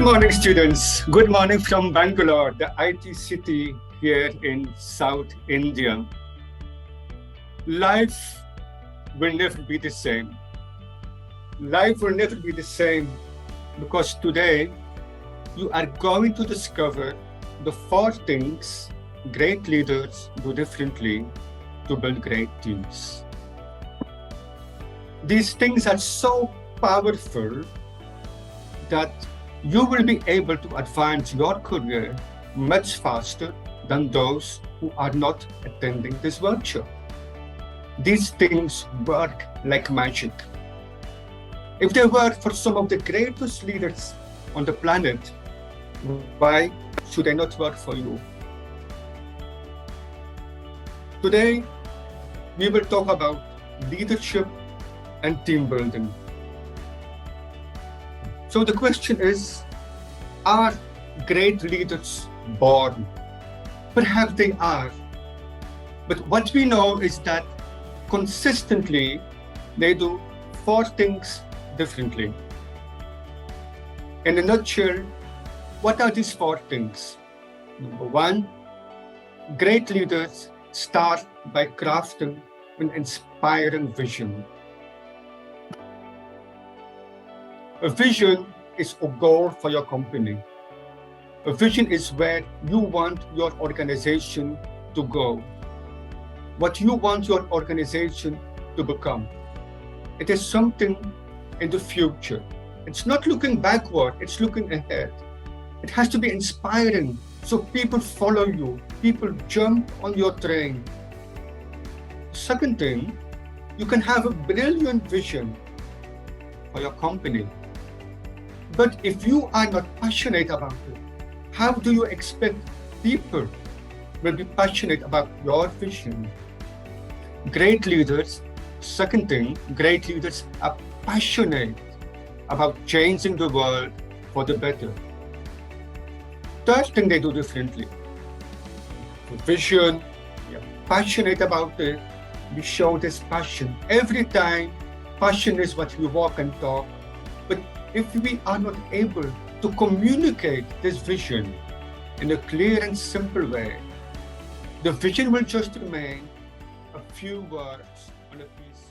morning, students. Good morning from Bangalore, the IT city here in South India. Life will never be the same. Life will never be the same because today you are going to discover the 4 things great leaders do differently to build great teams. These things are so powerful that you will be able to advance your career much faster than those who are not attending this workshop. These things work like magic. If they work for some of the greatest leaders on the planet, why should they not work for you? Today, we will talk about leadership and team building. So the question is, are great leaders born? Perhaps they are. But what we know is that consistently they do 4 things differently. In a nutshell, what are these 4 things? Number 1, great leaders start by crafting an inspiring vision. A vision is a goal for your company. A vision is where you want your organization to go, what you want your organization to become. It is something in the future. It's not looking backward, it's looking ahead. It has to be inspiring so people follow you, people jump on your train. Second thing, you can have a brilliant vision for your company. But if you are not passionate about it, how do you expect people will be passionate about your vision? Great leaders, second thing, great leaders are passionate about changing the world for the better. Third thing they do differently, the vision, we are passionate about it, we show this passion. Every time, passion is what we walk and talk. But if we are not able to communicate this vision in a clear and simple way, the vision will just remain a few words on a piece